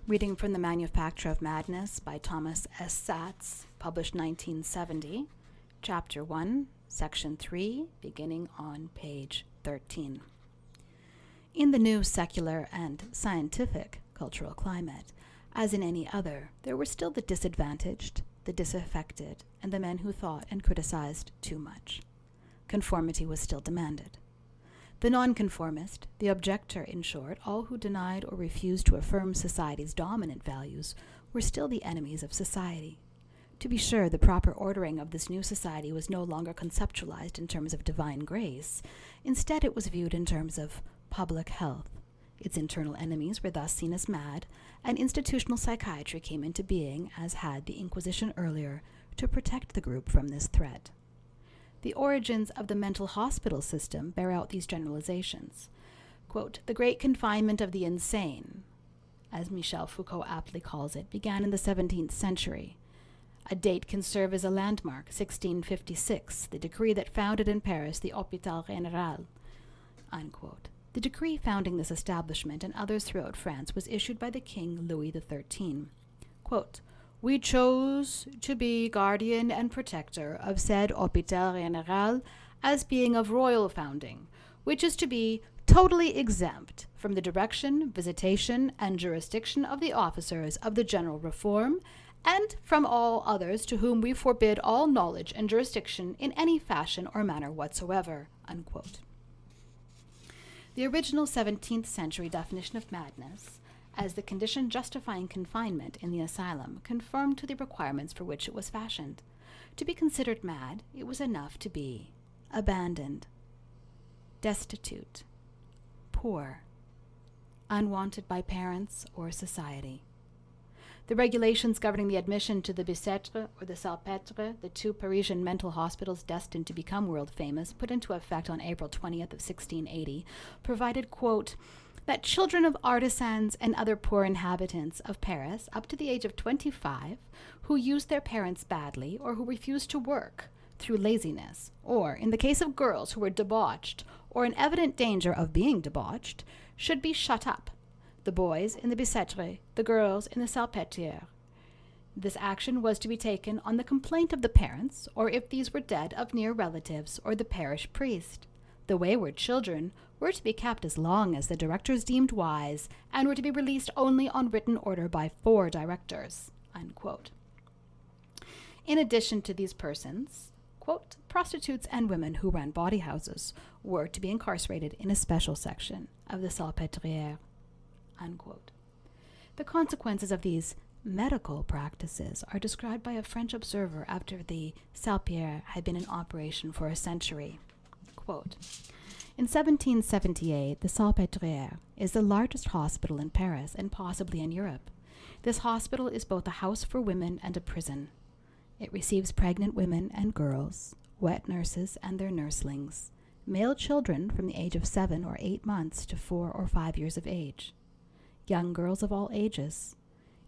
Reading from The Manufacture of Madness by Thomas S. Szasz, published 1970, Chapter 1, Section 3, beginning on page 13. In the new secular and scientific cultural climate, as in any other, there were still the disadvantaged, the disaffected, and the men who thought and criticized too much. Conformity was still demanded. The nonconformist, the objector, in short, all who denied or refused to affirm society's dominant values, were still the enemies of society. To be sure, the proper ordering of this new society was no longer conceptualized in terms of divine grace. Instead, it was viewed in terms of public health. Its internal enemies were thus seen as mad, and institutional psychiatry came into being, as had the Inquisition earlier, to protect the group from this threat. The origins of the mental hospital system bear out these generalizations. Quote, "The great confinement of the insane," as Michel Foucault aptly calls it, began in the 17th century. A date can serve as a landmark, 1656, the decree that founded in Paris the Hôpital Général. Unquote. The decree founding this establishment and others throughout France was issued by the King Louis XIII. Quote, "We chose to be guardian and protector of said Hôpital Général as being of royal founding, which is to be totally exempt from the direction, visitation, and jurisdiction of the officers of the general reform, and from all others to whom we forbid all knowledge and jurisdiction in any fashion or manner whatsoever." Unquote. The original 17th century definition of madness, as the condition justifying confinement in the asylum, conformed to the requirements for which it was fashioned. To be considered mad, it was enough to be abandoned, destitute, poor, unwanted by parents or society. The regulations governing the admission to the Bicêtre or the Salpêtre, the two Parisian mental hospitals destined to become world famous, put into effect on April 20th of 1680, provided, quote, that children of artisans and other poor inhabitants of Paris up to the age of 25 who used their parents badly or who refused to work through laziness, or in the case of girls who were debauched or in evident danger of being debauched, should be shut up, the boys in the Bicêtre, the girls in the Salpêtrière. This action was to be taken on the complaint of the parents, or if these were dead, of near relatives or the parish priest. The wayward children were to be kept as long as the directors deemed wise, and were to be released only on written order by 4 directors. Unquote. In addition to these persons, quote, prostitutes and women who ran bawdy houses were to be incarcerated in a special section of the Salpêtrière. Unquote. The consequences of these medical practices are described by a French observer after the Salpêtrière had been in operation for a century. Quote, in 1778, the Salpêtrière is the largest hospital in Paris and possibly in Europe. This hospital is both a house for women and a prison. It receives pregnant women and girls, wet nurses and their nurslings, male children from the age of 7 or 8 months to 4 or 5 years of age, young girls of all ages,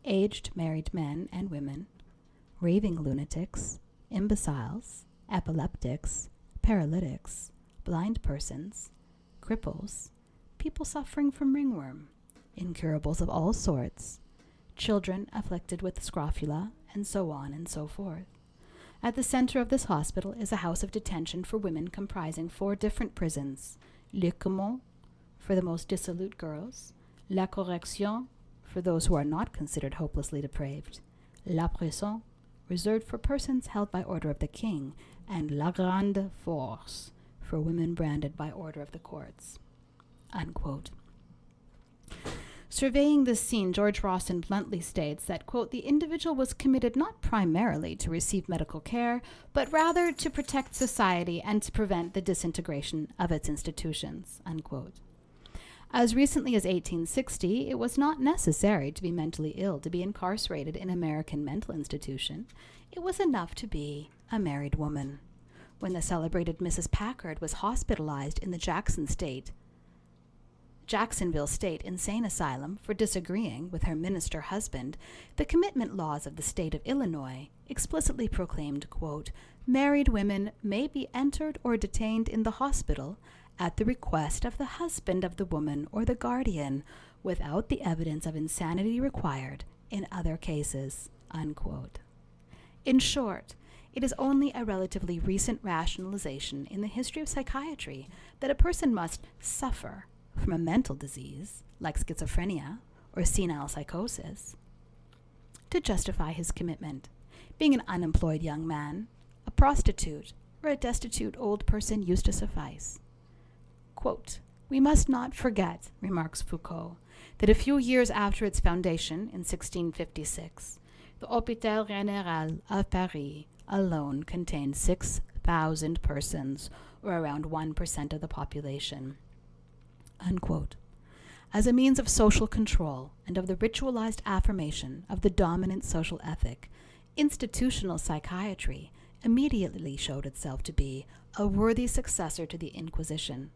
aged married men and women, raving lunatics, imbeciles, epileptics, paralytics, blind persons, cripples, people suffering from ringworm, incurables of all sorts, children afflicted with scrofula, and so on and so forth. At the center of this hospital is a house of detention for women comprising 4 different prisons: Le Commun, for the most dissolute girls; La Correction, for those who are not considered hopelessly depraved; La Prison, reserved for persons held by order of the king; and La Grande Force, for women branded by order of the courts. Unquote. Surveying this scene, George Rawson bluntly states that, quote, the individual was committed not primarily to receive medical care, but rather to protect society and to prevent the disintegration of its institutions, unquote. As recently as 1860, it was not necessary to be mentally ill to be incarcerated in an American mental institution. It was enough to be a married woman. When the celebrated Mrs. Packard was hospitalized in the Jacksonville State Insane Asylum for disagreeing with her minister husband, the commitment laws of the state of Illinois explicitly proclaimed, quote, married women may be entered or detained in the hospital at the request of the husband of the woman or the guardian, without the evidence of insanity required in other cases, unquote. In short, it is only a relatively recent rationalization in the history of psychiatry that a person must suffer from a mental disease, like schizophrenia or senile psychosis, to justify his commitment. Being an unemployed young man, a prostitute, or a destitute old person used to suffice. Quote, "We must not forget," remarks Foucault, "that a few years after its foundation in 1656, the Hôpital Général of Paris alone contained 6,000 persons, or around 1% of the population." Unquote. As a means of social control and of the ritualized affirmation of the dominant social ethic, institutional psychiatry immediately showed itself to be a worthy successor to the Inquisition.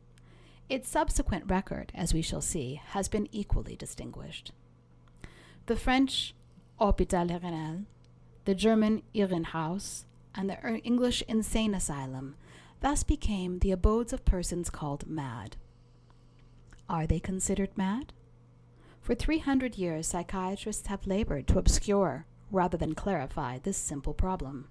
Its subsequent record, as we shall see, has been equally distinguished. The French Hôpital Général, the German Irrenhaus, and the English insane asylum thus became the abodes of persons called mad. Are they considered mad? For 300 years, psychiatrists have labored to obscure, rather than clarify, this simple problem.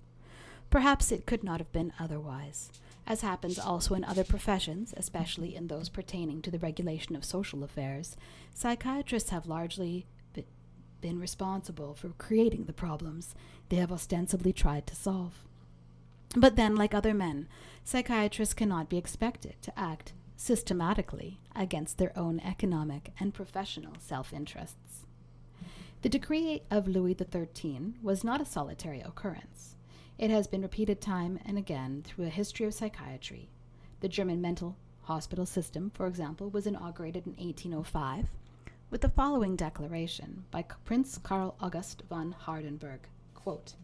Perhaps it could not have been otherwise. As happens also in other professions, especially in those pertaining to the regulation of social affairs, psychiatrists have largely been responsible for creating the problems they have ostensibly tried to solve. But then, like other men, psychiatrists cannot be expected to act systematically against their own economic and professional self-interests. The decree of Louis XIII was not a solitary occurrence. It has been repeated time and again through a history of psychiatry. The German mental hospital system, for example, was inaugurated in 1805 with the following declaration by Prince Karl August von Hardenberg, quote,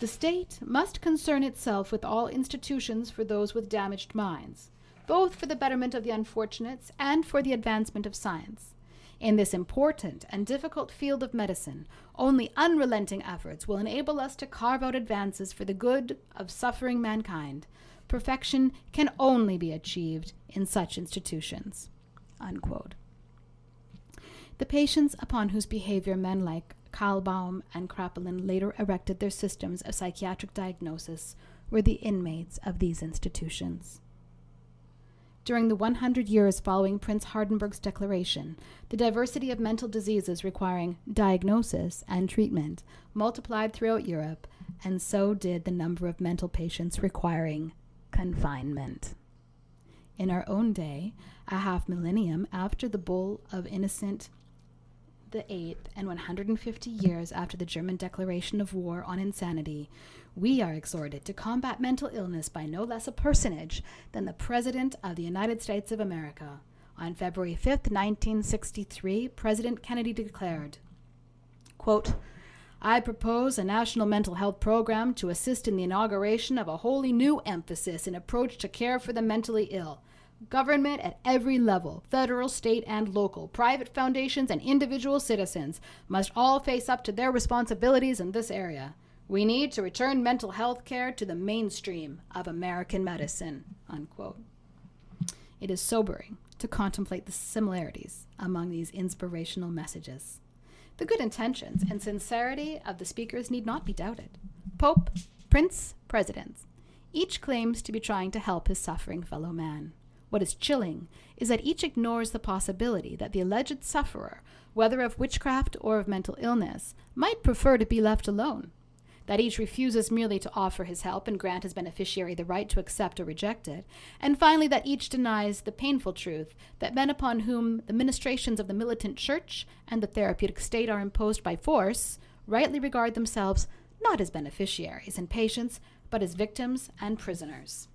"The state must concern itself with all institutions for those with damaged minds, both for the betterment of the unfortunates and for the advancement of science. In this important and difficult field of medicine, only unrelenting efforts will enable us to carve out advances for the good of suffering mankind. Perfection can only be achieved in such institutions." Unquote. The patients upon whose behavior men like Kahlbaum and Kraepelin later erected their systems of psychiatric diagnosis were the inmates of these institutions. During the 100 years following Prince Hardenberg's declaration, the diversity of mental diseases requiring diagnosis and treatment multiplied throughout Europe, and so did the number of mental patients requiring confinement. In our own day, a half millennium after the Bull of Innocent VIII and 150 years after the German declaration of war on insanity, we are exhorted to combat mental illness by no less a personage than the President of the United States of America. On February 5th, 1963, President Kennedy declared, quote, "I propose a national mental health program to assist in the inauguration of a wholly new emphasis in approach to care for the mentally ill. Government at every level, federal, state, and local, private foundations, and individual citizens must all face up to their responsibilities in this area. We need to return mental health care to the mainstream of American medicine." Unquote. It is sobering to contemplate the similarities among these inspirational messages. The good intentions and sincerity of the speakers need not be doubted. Pope, Prince, Presidents, each claims to be trying to help his suffering fellow man. What is chilling is that each ignores the possibility that the alleged sufferer, whether of witchcraft or of mental illness, might prefer to be left alone. That each refuses merely to offer his help and grant his beneficiary the right to accept or reject it. And finally, that each denies the painful truth that men upon whom the ministrations of the militant church and the therapeutic state are imposed by force rightly regard themselves not as beneficiaries and patients, but as victims and prisoners.